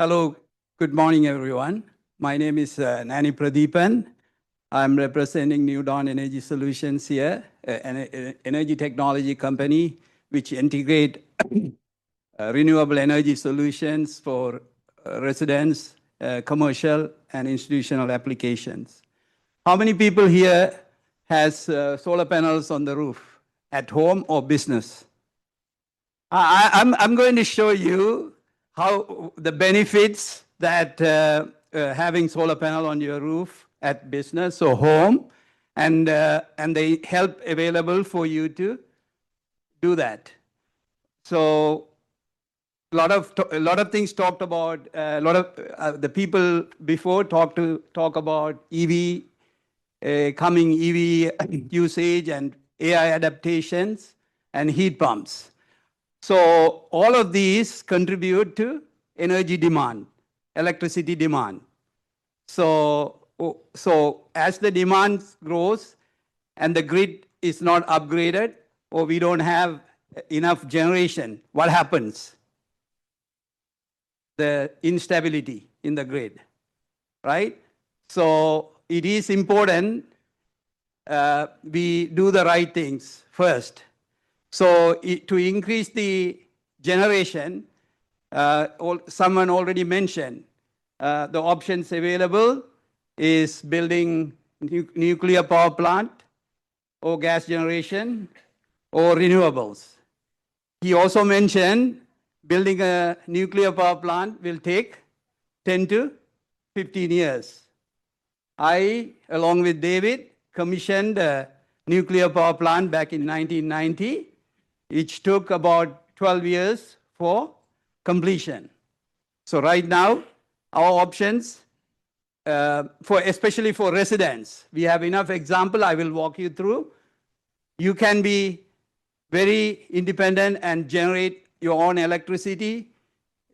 Hello, good morning, everyone. My name is Nani Pradeepan. I'm representing New Dawn Energy Solutions here, an energy technology company which integrate renewable energy solutions for residents, commercial, and institutional applications. How many people here has solar panels on the roof at home or business? I'm going to show you how the benefits that having solar panel on your roof at business or home, and the help available for you to do that. So a lot of things talked about. A lot of the people before talk about EV, coming EV usage and AI adaptations and heat pumps. So all of these contribute to energy demand, electricity demand. So as the demand grows and the grid is not upgraded or we don't have enough generation, what happens? The instability in the grid, right? So it is important we do the right things first. So to increase the generation, someone already mentioned, the options available is building nuclear power plant or gas generation or renewables. He also mentioned building a nuclear power plant will take 10 to 15 years. I, along with David, commissioned a nuclear power plant back in 1990. Which took about 12 years for completion. So right now, our options, especially for residents, we have enough example I will walk you through. You can be very independent and generate your own electricity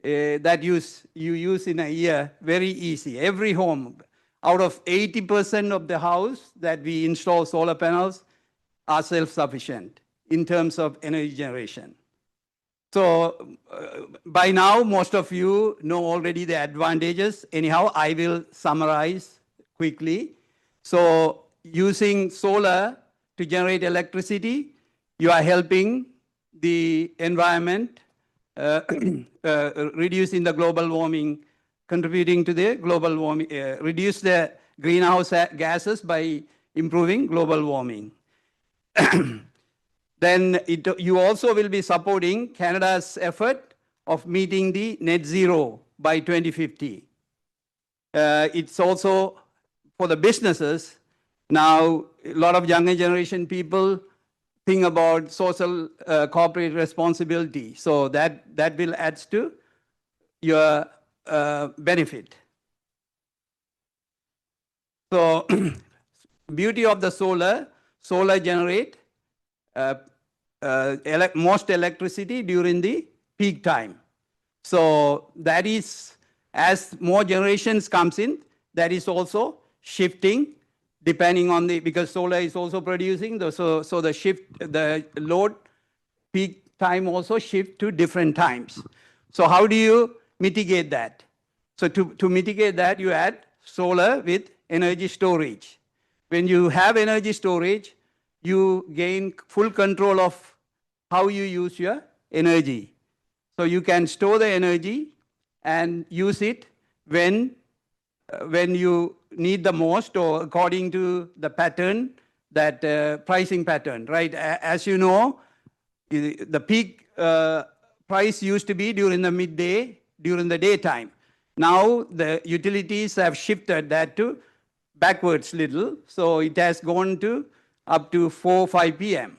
that you use in a year very easy. Every home, out of 80% of the house that we install solar panels are self-sufficient in terms of energy generation. So by now, most of you know already the advantages. Anyhow, I will summarize quickly. So using solar to generate electricity, you are helping the environment, reducing the global warming, contributing to the global warming, reduce the greenhouse gases by improving global warming. Then you also will be supporting Canada's effort of meeting the net zero by 2050. It's also for the businesses. Now, a lot of younger generation people think about social corporate responsibility. So that will add to your benefit. So beauty of the solar generate most electricity during the peak time. So that is, as more generations comes in, that is also shifting depending on because solar is also producing, so the load peak time also shift to different times. So how do you mitigate that? So to mitigate that, you add solar with energy storage. When you have energy storage, you gain full control of how you use your energy. So you can store the energy and use it when you need the most or according to the pattern, that pricing pattern, right? As you know, the peak price used to be during the midday, during the daytime. Now the utilities have shifted that to backwards little. So it has gone to up to 4 or 5 p.m.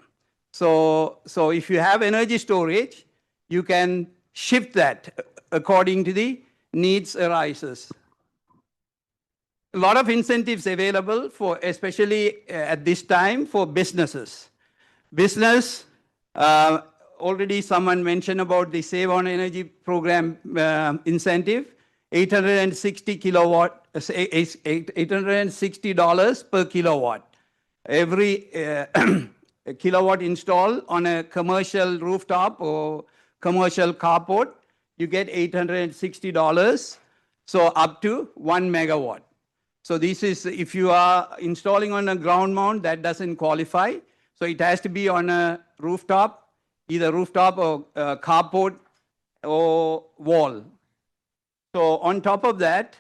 So if you have energy storage, you can shift that according to the needs arises. A lot of incentives available for, especially at this time, for businesses. Business, already someone mentioned about the Save on Energy program incentive, $860 per kilowatt. Every kilowatt installed on a commercial rooftop or commercial carport, you get $860. So up to 1 megawatt. So this is, if you are installing on a ground mount, that doesn't qualify. So it has to be on a rooftop, either rooftop or carport or wall. So on top of that,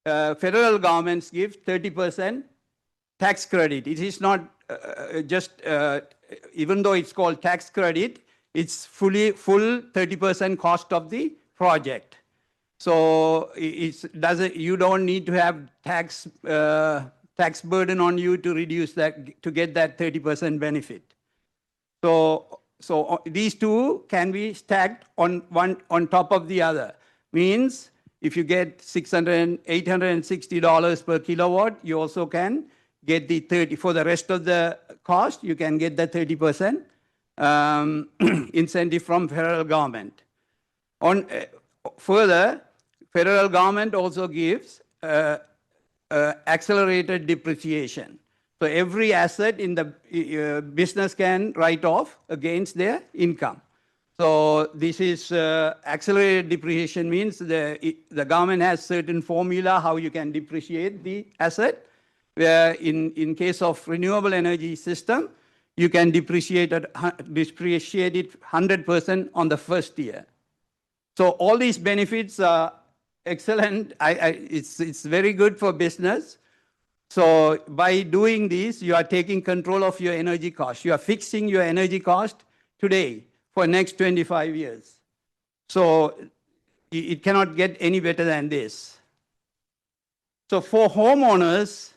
federal governments give 30% tax credit. It is not even though it's called tax credit, it's full 30% cost of the project. So you don't need to have tax burden on you to reduce that, to get that 30% benefit. So these two can be stacked on top of the other. Means if you get $860 per kilowatt, you also can get the 30 for the rest of the cost. You can get the 30% incentive from federal government. Further, federal government also gives accelerated depreciation. So every asset in the business can write off against their income. So this is accelerated depreciation means the government has certain formula how you can depreciate the asset, where in case of renewable energy system, you can depreciate it 100% on the first year. So all these benefits are excellent. It's very good for business. So by doing this, you are taking control of your energy cost. You are fixing your energy cost today for next 25 years. So it cannot get any better than this. So for homeowners,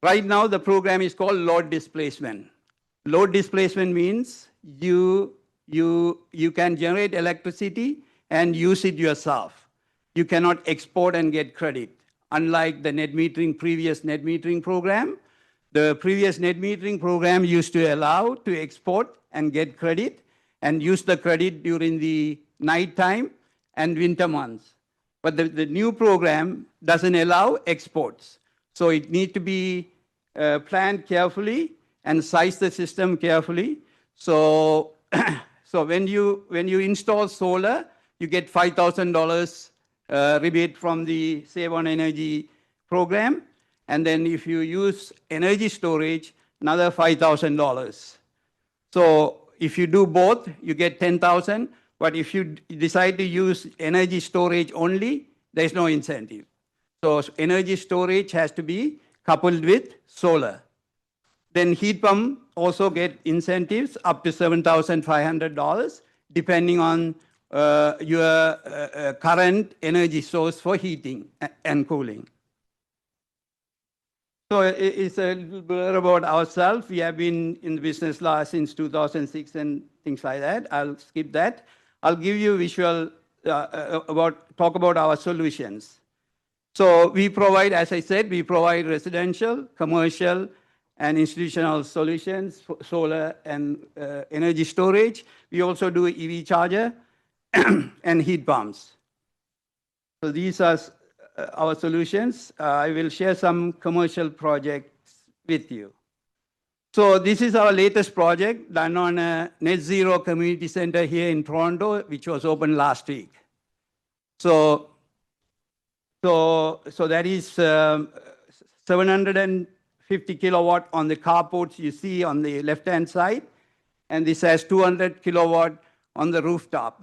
right now the program is called load displacement. Load displacement means you can generate electricity and use it yourself. You cannot export and get credit. Unlike the previous net metering program, the previous net metering program used to allow to export and get credit and use the credit during the night time and winter months. But the new program doesn't allow exports. So it needs to be planned carefully and size the system carefully. So, when you install solar, you get $5,000 rebate from the Save on Energy program. And then if you use energy storage, another $5,000. So if you do both, you get $10,000. But if you decide to use energy storage only, there's no incentive. So energy storage has to be coupled with solar. Then heat pump also get incentives up to $7,500, depending on your current energy source for heating and cooling. So it's a little bit about ourselves. We have been in the business since 2006 and things like that. I'll skip that. I'll give you visual talk about our solutions. So we provide, as I said, we provide residential, commercial, and institutional solutions for solar and energy storage. We also do EV charger and heat pumps. So these are our solutions. I will share some commercial projects with you. So this is our latest project done on a net zero community center here in Toronto, which was opened last week. So that is 750 kilowatt on the carports you see on the left-hand side, and this has 200 kilowatt on the rooftop.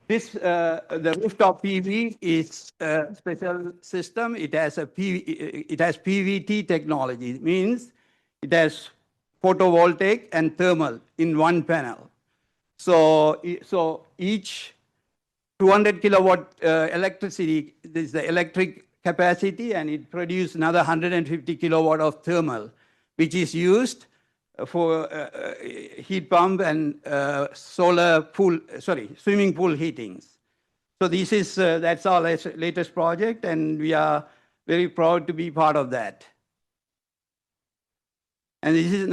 The rooftop PV is a special system. It has PVT technology. It means it has photovoltaic and thermal in one panel. So each 200 kilowatt electricity is the electric capacity, and it produces another 150 kilowatt of thermal, which is used for heat pump and swimming pool heatings. So this is that's our latest project, and we are very proud to be part of that. And this is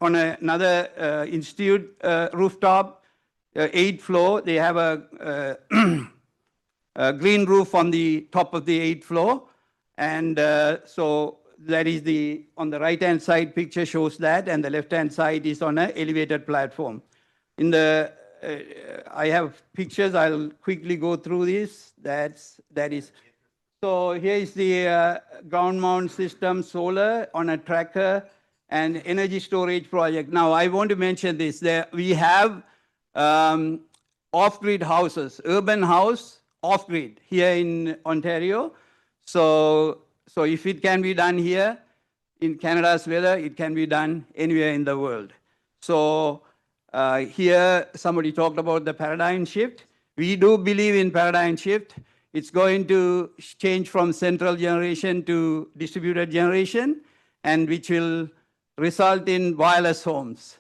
on another institute rooftop, 8th floor. They have a green roof on the top of the 8th floor, and so that is on the right-hand side picture shows that, and the left-hand side is on an elevated platform. In the I have pictures. I'll quickly go through this. That is. So here is the ground mount system, solar on a tracker, and energy storage project. Now I want to mention this. We have off-grid houses, urban house off-grid here in Ontario. So if it can be done here in Canada's weather, it can be done anywhere in the world. So here somebody talked about the paradigm shift. We do believe in paradigm shift. It's going to change from central generation to distributed generation, and which will result in wireless homes.